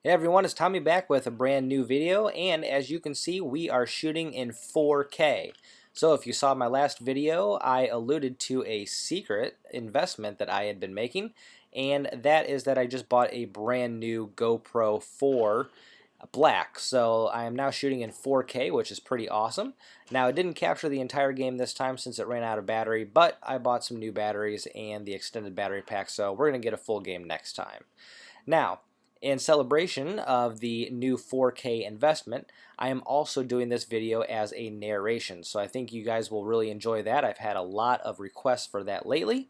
Hey everyone, it's Tommy back with a brand new video, and as you can see we are shooting in 4K. So if you saw my last video, I alluded to a secret investment that I had been making, and that is that I just bought a brand new GoPro 4 Black. So I am now shooting in 4K, which is pretty awesome. Now it didn't capture the entire game this time since it ran out of battery, but I bought some new batteries and the extended battery pack, so we're going to get a full game next time. Now, in celebration of the new 4K investment, I am also doing this video as a narration, so I think you guys will really enjoy that. I've had a lot of requests for that lately.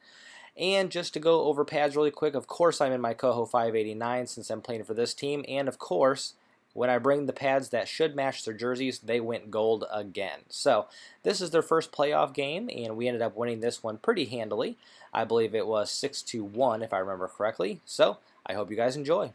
And just to go over pads really quick, of course I'm in my Coho 589 since I'm playing for this team, and of course, when I bring the pads that should match their jerseys, they went gold again. So this is their first playoff game, and we ended up winning this one pretty handily. I believe it was 6-1 if I remember correctly, so I hope you guys enjoy.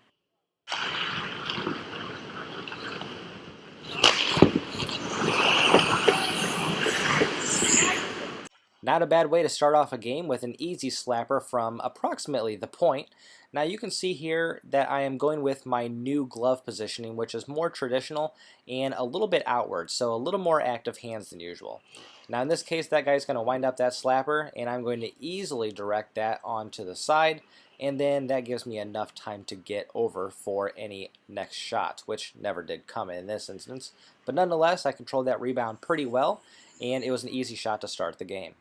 Not a bad way to start off a game with an easy slapper from approximately the point. Now you can see here that I am going with my new glove positioning, which is more traditional and a little bit outward, so a little more active hands than usual. Now in this case that guy's going to wind up that slapper, and I'm going to easily direct that onto the side, and then that gives me enough time to get over for any next shots, which never did come in this instance. But nonetheless, I controlled that rebound pretty well, and it was an easy shot to start the game.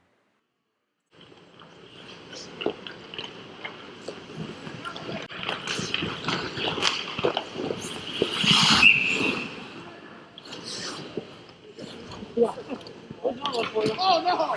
Oh no!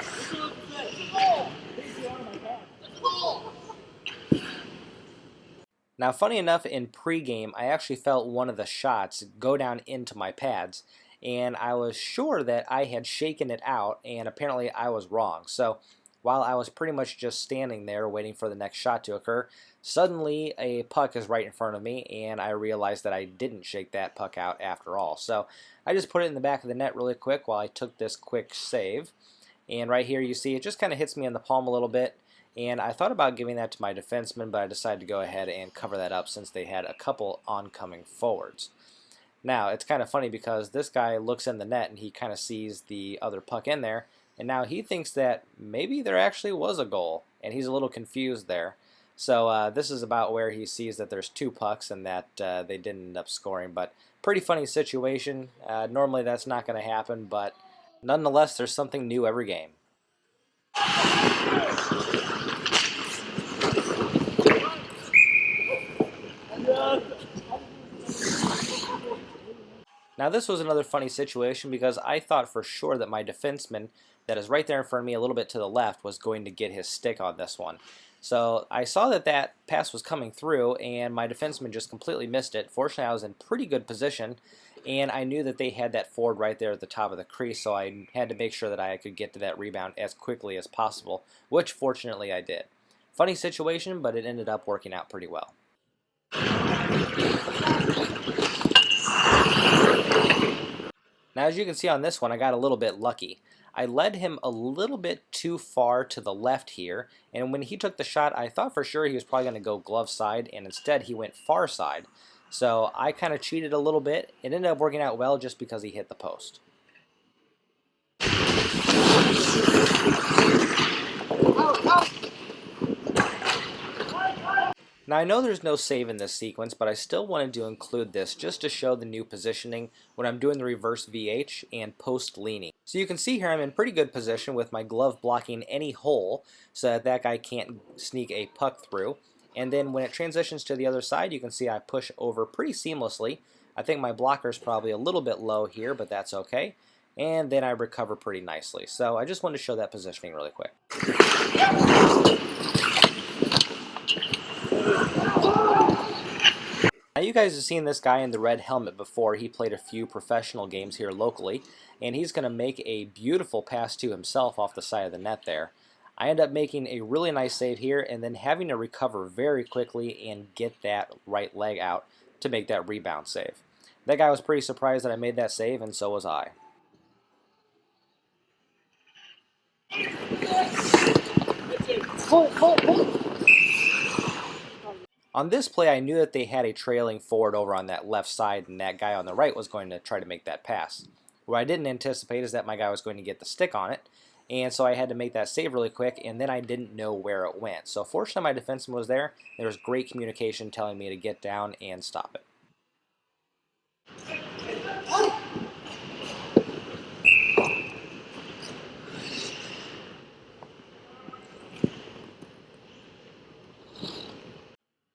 Now, funny enough, in pregame, I actually felt one of the shots go down into my pads, and I was sure that I had shaken it out, and apparently I was wrong. So, while I was pretty much just standing there waiting for the next shot to occur, suddenly a puck is right in front of me, and I realized that I didn't shake that puck out after all. So, I just put it in the back of the net really quick while I took this quick save. And right here you see it just kind of hits me in the palm a little bit. And I thought about giving that to my defenseman, but I decided to go ahead and cover that up since they had a couple oncoming forwards. Now, it's kind of funny because this guy looks in the net and he kind of sees the other puck in there, and now he thinks that maybe there actually was a goal, and he's a little confused there. So this is about where he sees that there's two pucks and that they didn't end up scoring. But pretty funny situation. Normally that's not going to happen, but nonetheless, there's something new every game. Now this was another funny situation because I thought for sure that my defenseman that is right there in front of me a little bit to the left was going to get his stick on this one. So I saw that that pass was coming through and my defenseman just completely missed it. Fortunately I was in pretty good position and I knew that they had that forward right there at the top of the crease, so I had to make sure that I could get to that rebound as quickly as possible, which fortunately I did. Funny situation, but it ended up working out pretty well. Now as you can see on this one, I got a little bit lucky. I led him a little bit too far to the left here, and when he took the shot, I thought for sure he was probably going to go glove side, and instead he went far side. So I kind of cheated a little bit. It ended up working out well just because he hit the post. Now I know there's no save in this sequence, but I still wanted to include this just to show the new positioning when I'm doing the reverse VH and post leaning. So you can see here I'm in pretty good position with my glove blocking any hole so that that guy can't sneak a puck through. And then when it transitions to the other side, you can see I push over pretty seamlessly. I think my blocker is probably a little bit low here, but that's okay. And then I recover pretty nicely. So I just wanted to show that positioning really quick. Now you guys have seen this guy in the red helmet before. He played a few professional games here locally, and he's going to make a beautiful pass to himself off the side of the net there. I end up making a really nice save here and then having to recover very quickly and get that right leg out to make that rebound save. That guy was pretty surprised that I made that save, and so was I. On this play, I knew that they had a trailing forward over on that left side, and that guy on the right was going to try to make that pass. What I didn't anticipate is that my guy was going to get the stick on it, and so I had to make that save really quick, and then I didn't know where it went. So fortunately, my defenseman was there. There was great communication telling me to get down and stop it.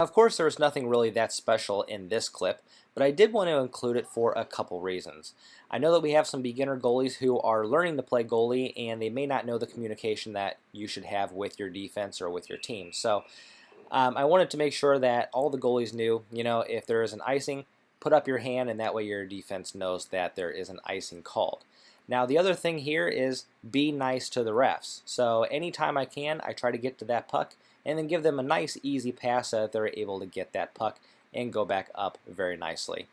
Of course, there was nothing really that special in this clip, but I did want to include it for a couple reasons. I know that we have some beginner goalies who are learning to play goalie, and they may not know the communication that you should have with your defense or with your team. So I wanted to make sure that all the goalies knew, if there is an icing, put up your hand, and that way your defense knows that there is an icing called. Now, the other thing here is be nice to the refs. So anytime I can, I try to get to that puck and then give them a nice easy pass so that they're able to get that puck and go back up very nicely.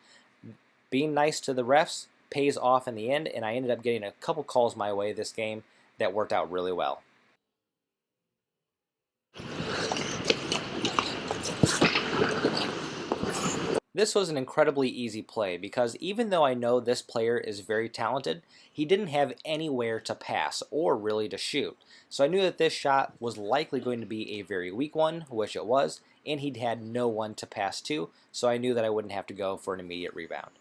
Being nice to the refs pays off in the end, and I ended up getting a couple calls my way this game that worked out really well. This was an incredibly easy play because even though I know this player is very talented, he didn't have anywhere to pass or really to shoot. So I knew that this shot was likely going to be a very weak one, which it was, and he'd had no one to pass to, so I knew that I wouldn't have to go for an immediate rebound.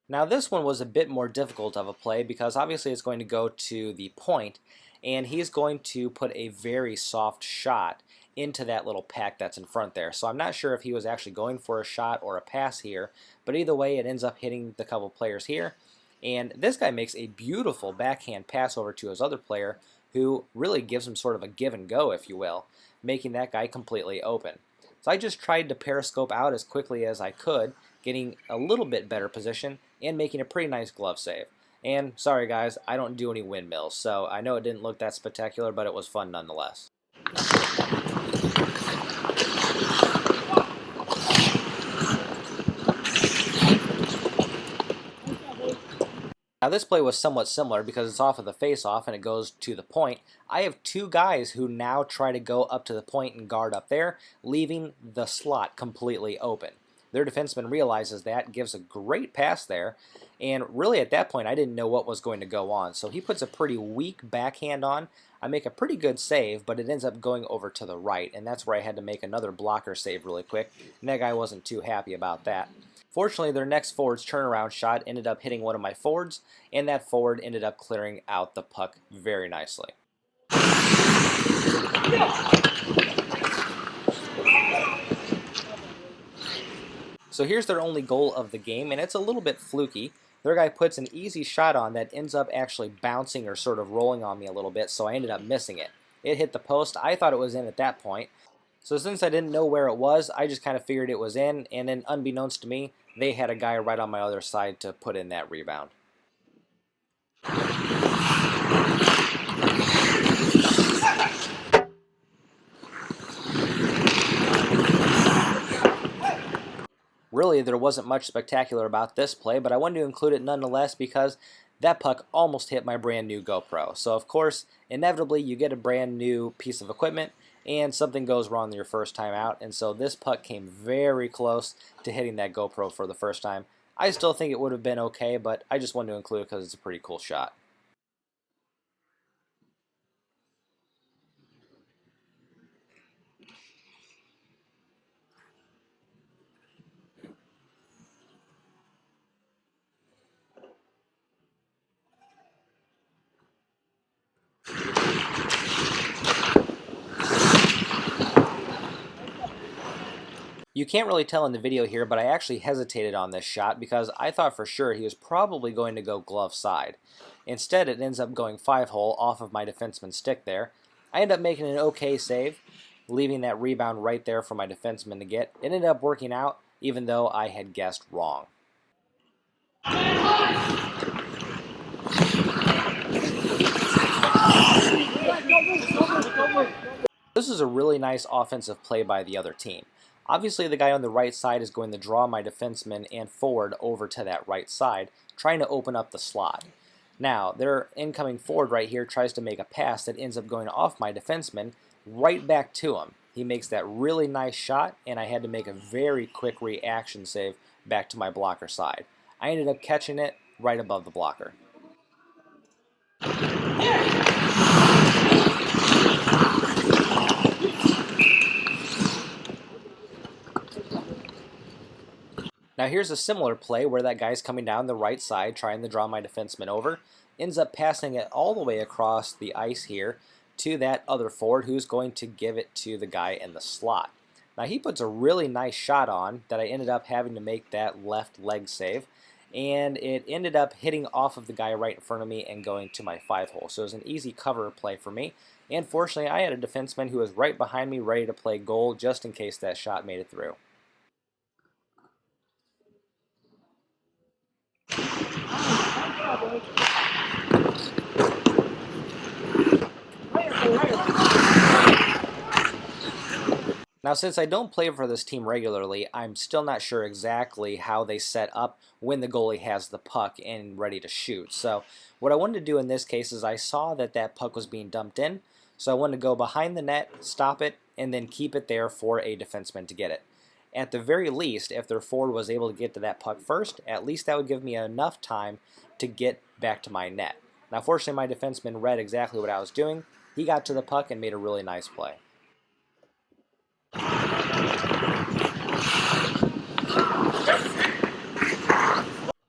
Now this one was a bit more difficult of a play because obviously it's going to go to the point, and he's going to put a very soft shot into that little pack that's in front there. So I'm not sure if he was actually going for a shot or a pass here, but either way it ends up hitting the couple players here. And this guy makes a beautiful backhand pass over to his other player who really gives him sort of a give and go, if you will, making that guy completely open. So I just tried to periscope out as quickly as I could, getting a little bit better position and making a pretty nice glove save. And sorry guys, I don't do any windmills, so I know it didn't look that spectacular, but it was fun nonetheless. Now this play was somewhat similar because it's off of the face-off and it goes to the point. I have two guys who now try to go up to the point and guard up there, leaving the slot completely open. Their defenseman realizes that, gives a great pass there, and really at that point I didn't know what was going to go on. So he puts a pretty weak backhand on. I make a pretty good save, but it ends up going over to the right, and that's where I had to make another blocker save really quick, and that guy wasn't too happy about that. Fortunately, their next forward's turnaround shot ended up hitting one of my forwards, and that forward ended up clearing out the puck very nicely. So here's their only goal of the game, and it's a little bit fluky. Their guy puts an easy shot on that ends up actually bouncing or sort of rolling on me a little bit, so I ended up missing it. It hit the post. I thought it was in at that point. So since I didn't know where it was, I just kind of figured it was in, and then unbeknownst to me, they had a guy right on my other side to put in that rebound. Really, there wasn't much spectacular about this play, but I wanted to include it nonetheless because that puck almost hit my brand new GoPro. So of course, inevitably you get a brand new piece of equipment and something goes wrong your first time out, and so this puck came very close to hitting that GoPro for the first time. I still think it would have been okay, but I just wanted to include it because it's a pretty cool shot. You can't really tell in the video here, but I actually hesitated on this shot because I thought for sure he was probably going to go glove side. Instead, it ends up going 5-hole off of my defenseman's stick there. I end up making an okay save, leaving that rebound right there for my defenseman to get. It ended up working out, even though I had guessed wrong. This is a really nice offensive play by the other team. Obviously the guy on the right side is going to draw my defenseman and forward over to that right side, trying to open up the slot. Now, their incoming forward right here tries to make a pass that ends up going off my defenseman right back to him. He makes that really nice shot, and I had to make a very quick reaction save back to my blocker side. I ended up catching it right above the blocker. Now here's a similar play where that guy's coming down the right side trying to draw my defenseman over, ends up passing it all the way across the ice here to that other forward who's going to give it to the guy in the slot. Now he puts a really nice shot on that I ended up having to make that left leg save, and it ended up hitting off of the guy right in front of me and going to my 5-hole. So it was an easy cover play for me, and fortunately I had a defenseman who was right behind me ready to play goal just in case that shot made it through. Now, since I don't play for this team regularly, I'm still not sure exactly how they set up when the goalie has the puck and ready to shoot. So what I wanted to do in this case is I saw that that puck was being dumped in, so I wanted to go behind the net, stop it, and then keep it there for a defenseman to get it. At the very least, if their forward was able to get to that puck first, at least that would give me enough time to get back to my net. Now, fortunately, my defenseman read exactly what I was doing. He got to the puck and made a really nice play.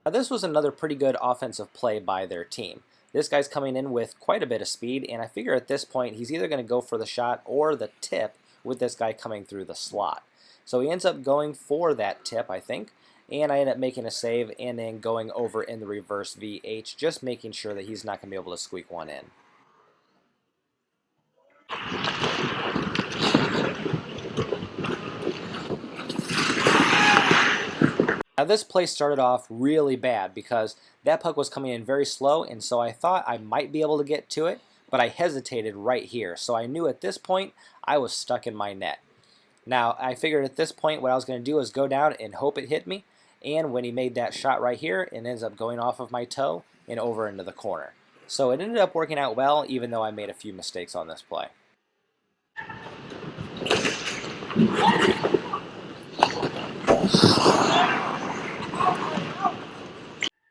Now this was another pretty good offensive play by their team. This guy's coming in with quite a bit of speed, and I figure at this point he's either going to go for the shot or the tip with this guy coming through the slot. So he ends up going for that tip, I think, and I end up making a save and then going over in the reverse VH, just making sure that he's not going to be able to squeak one in. Now this play started off really bad because that puck was coming in very slow, and so I thought I might be able to get to it, but I hesitated right here. So I knew at this point I was stuck in my net. Now I figured at this point what I was going to do is go down and hope it hit me, and when he made that shot right here, it ends up going off of my toe and over into the corner. So it ended up working out well, even though I made a few mistakes on this play.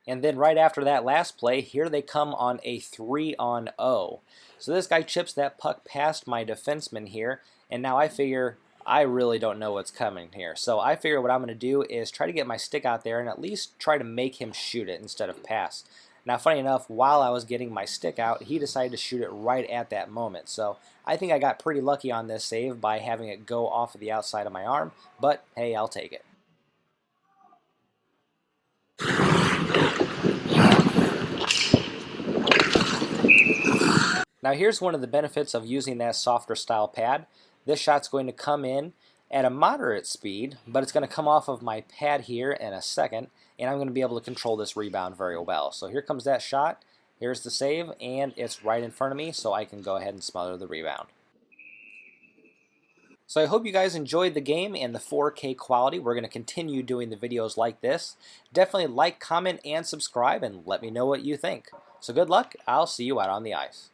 And then right after that last play, here they come on a 3-on-0. So this guy chips that puck past my defenseman here, and now I figure I really don't know what's coming here. So I figure what I'm going to do is try to get my stick out there and at least try to make him shoot it instead of pass. Now funny enough, while I was getting my stick out, he decided to shoot it right at that moment. So I think I got pretty lucky on this save by having it go off of the outside of my arm, but hey, I'll take it. Now here's one of the benefits of using that softer style pad. This shot's going to come in at a moderate speed, but it's going to come off of my pad here in a second, and I'm going to be able to control this rebound very well. So here comes that shot, here's the save, and it's right in front of me, so I can go ahead and smother the rebound. So I hope you guys enjoyed the game and the 4K quality. We're going to continue doing the videos like this. Definitely like, comment, and subscribe, and let me know what you think. So good luck. I'll see you out on the ice.